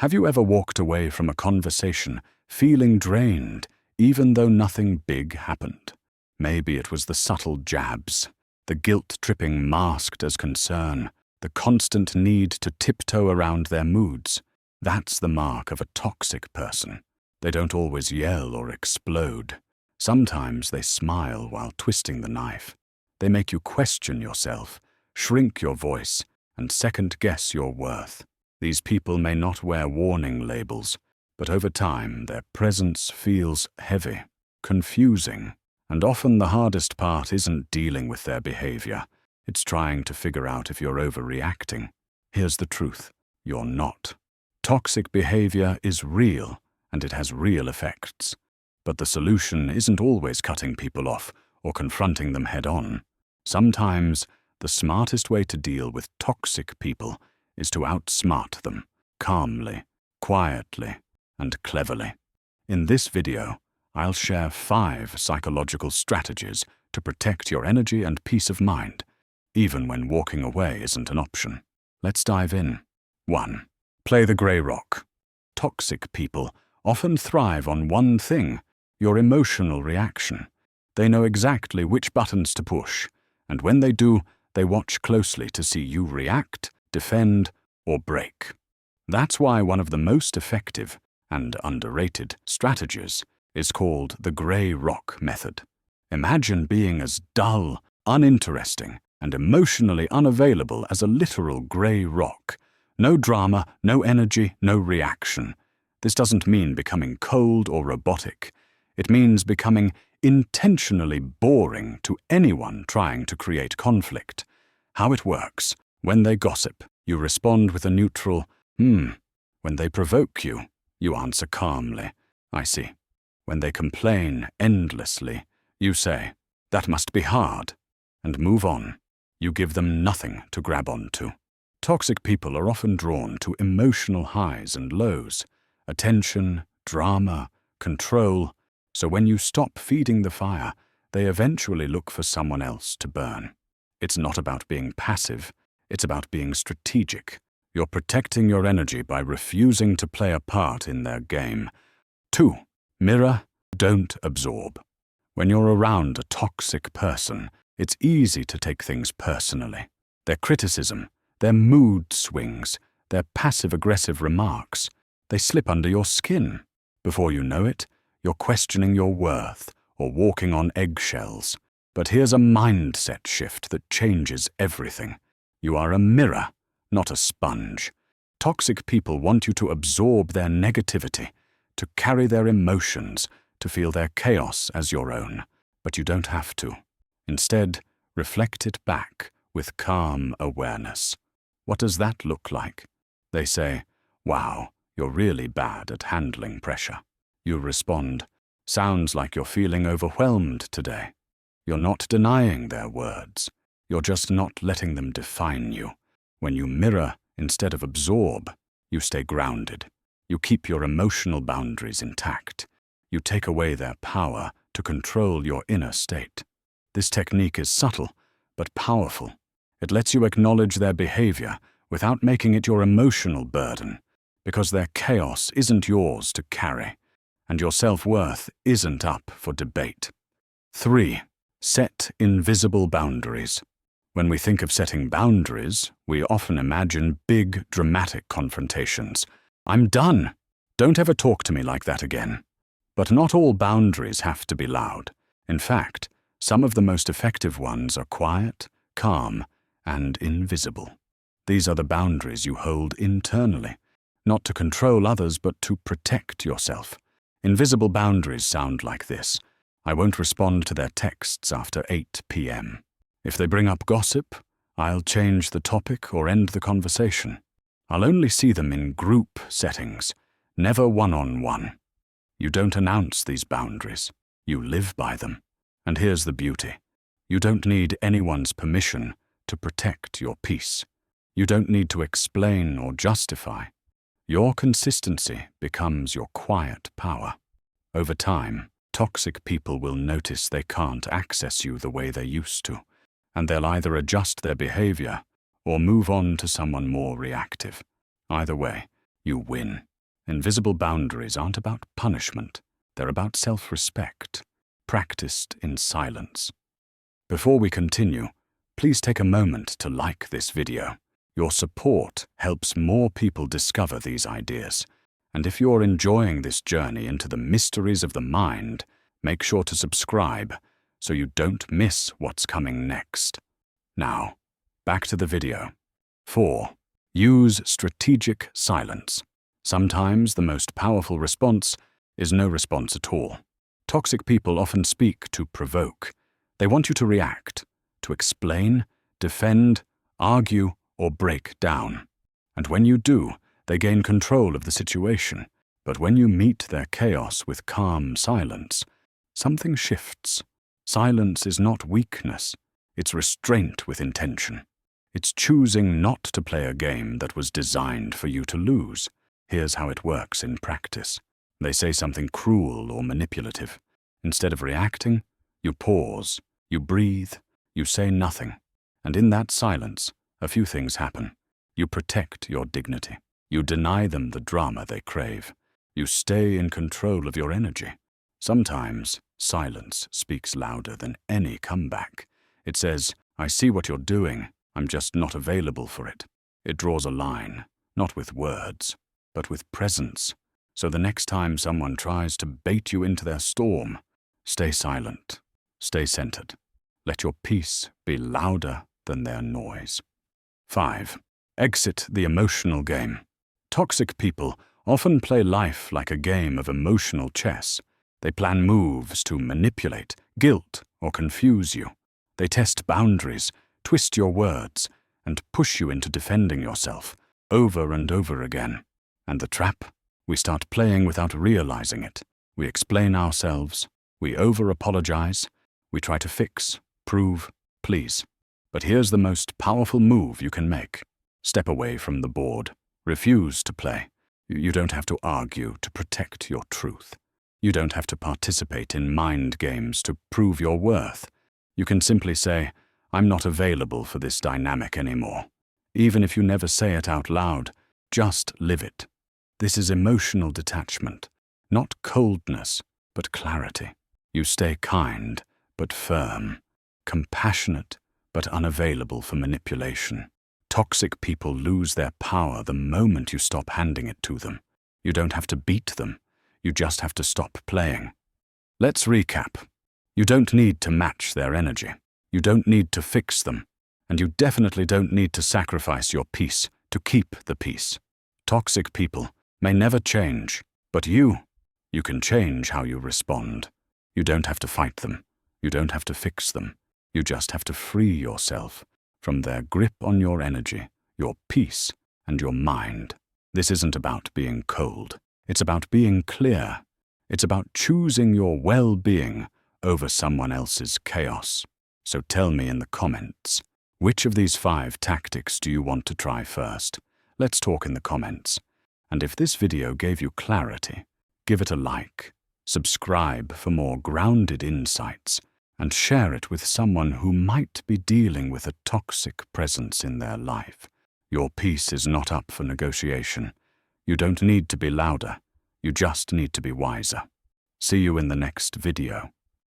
Have you ever walked away from a conversation feeling drained, even though nothing big happened? Maybe it was the subtle jabs, the guilt-tripping masked as concern, the constant need to tiptoe around their moods. That's the mark of a toxic person. They don't always yell or explode. Sometimes they smile while twisting the knife. They make you question yourself, shrink your voice, and second-guess your worth. These people may not wear warning labels, but over time their presence feels heavy, confusing, and often the hardest part isn't dealing with their behavior. It's trying to figure out if you're overreacting. Here's the truth: you're not. Toxic behavior is real, and it has real effects. But the solution isn't always cutting people off or confronting them head-on. Sometimes the smartest way to deal with toxic people is to outsmart them, calmly, quietly, and cleverly. In this video, I'll share 5 psychological strategies to protect your energy and peace of mind, even when walking away isn't an option. Let's dive in. 1. Play the grey rock. Toxic people often thrive on one thing: your emotional reaction. They know exactly which buttons to push, and when they do, they watch closely to see you react, defend, or break. That's why one of the most effective and underrated strategies is called the grey rock method. Imagine being as dull, uninteresting, and emotionally unavailable as a literal grey rock. No drama, no energy, no reaction. This doesn't mean becoming cold or robotic. It means becoming intentionally boring to anyone trying to create conflict. How it works: when they gossip, you respond with a neutral, When they provoke you, you answer calmly, "I see." When they complain endlessly, you say, "That must be hard," and move on. You give them nothing to grab onto. Toxic people are often drawn to emotional highs and lows, attention, drama, control, so when you stop feeding the fire, they eventually look for someone else to burn. It's not about being passive, it's about being strategic. You're protecting your energy by refusing to play a part in their game. 2. Mirror, don't absorb. When you're around a toxic person, it's easy to take things personally. Their criticism, their mood swings, their passive-aggressive remarks, they slip under your skin. Before you know it, you're questioning your worth or walking on eggshells. But here's a mindset shift that changes everything. You are a mirror, not a sponge. Toxic people want you to absorb their negativity, to carry their emotions, to feel their chaos as your own. But you don't have to. Instead, reflect it back with calm awareness. What does that look like? They say, "Wow, you're really bad at handling pressure." You respond, "Sounds like you're feeling overwhelmed today." You're not denying their words. You're just not letting them define you. When you mirror instead of absorb, you stay grounded. You keep your emotional boundaries intact. You take away their power to control your inner state. This technique is subtle, but powerful. It lets you acknowledge their behavior without making it your emotional burden, because their chaos isn't yours to carry, and your self-worth isn't up for debate. 3. Set invisible boundaries. When we think of setting boundaries, we often imagine big, dramatic confrontations. "I'm done. Don't ever talk to me like that again." But not all boundaries have to be loud. In fact, some of the most effective ones are quiet, calm, and invisible. These are the boundaries you hold internally, not to control others but to protect yourself. Invisible boundaries sound like this: I won't respond to their texts after 8 p.m. If they bring up gossip, I'll change the topic or end the conversation. I'll only see them in group settings, never one-on-one. You don't announce these boundaries, you live by them. And here's the beauty: you don't need anyone's permission to protect your peace. You don't need to explain or justify. Your consistency becomes your quiet power. Over time, toxic people will notice they can't access you the way they used to, and they'll either adjust their behavior or move on to someone more reactive. Either way, you win. Invisible boundaries aren't about punishment. They're about self-respect, practiced in silence. Before we continue, please take a moment to like this video. Your support helps more people discover these ideas. And if you're enjoying this journey into the mysteries of the mind, make sure to subscribe so you don't miss what's coming next. Now, back to the video. 4. Use strategic silence. Sometimes the most powerful response is no response at all. Toxic people often speak to provoke. They want you to react, to explain, defend, argue, or break down. And when you do, they gain control of the situation. But when you meet their chaos with calm silence, something shifts. Silence is not weakness. It's restraint with intention. It's choosing not to play a game that was designed for you to lose. Here's how it works in practice. They say something cruel or manipulative. Instead of reacting, you pause, you breathe, you say nothing. And in that silence, a few things happen. You protect your dignity. You deny them the drama they crave. You stay in control of your energy. Sometimes silence speaks louder than any comeback. It says, "I see what you're doing. I'm just not available for it." It draws a line, not with words, but with presence. So the next time someone tries to bait you into their storm, stay silent, stay centered. Let your peace be louder than their noise. 5. Exit the emotional game. Toxic people often play life like a game of emotional chess. They plan moves to manipulate, guilt, or confuse you. They test boundaries, twist your words, and push you into defending yourself over and over again. And the trap? We start playing without realizing it. We explain ourselves. We over-apologize. We try to fix, prove, please. But here's the most powerful move you can make. Step away from the board. Refuse to play. You don't have to argue to protect your truth. You don't have to participate in mind games to prove your worth. You can simply say, "I'm not available for this dynamic anymore." Even if you never say it out loud, just live it. This is emotional detachment, not coldness, but clarity. You stay kind, but firm, compassionate, but unavailable for manipulation. Toxic people lose their power the moment you stop handing it to them. You don't have to beat them. You just have to stop playing. Let's recap. You don't need to match their energy. You don't need to fix them. And you definitely don't need to sacrifice your peace to keep the peace. Toxic people may never change, but you can change how you respond. You don't have to fight them. You don't have to fix them. You just have to free yourself from their grip on your energy, your peace, and your mind. This isn't about being cold. It's about being clear. It's about choosing your well-being over someone else's chaos. So tell me in the comments, which of these 5 tactics do you want to try first? Let's talk in the comments. And if this video gave you clarity, give it a like, subscribe for more grounded insights, and share it with someone who might be dealing with a toxic presence in their life. Your peace is not up for negotiation. You don't need to be louder. You just need to be wiser. See you in the next video.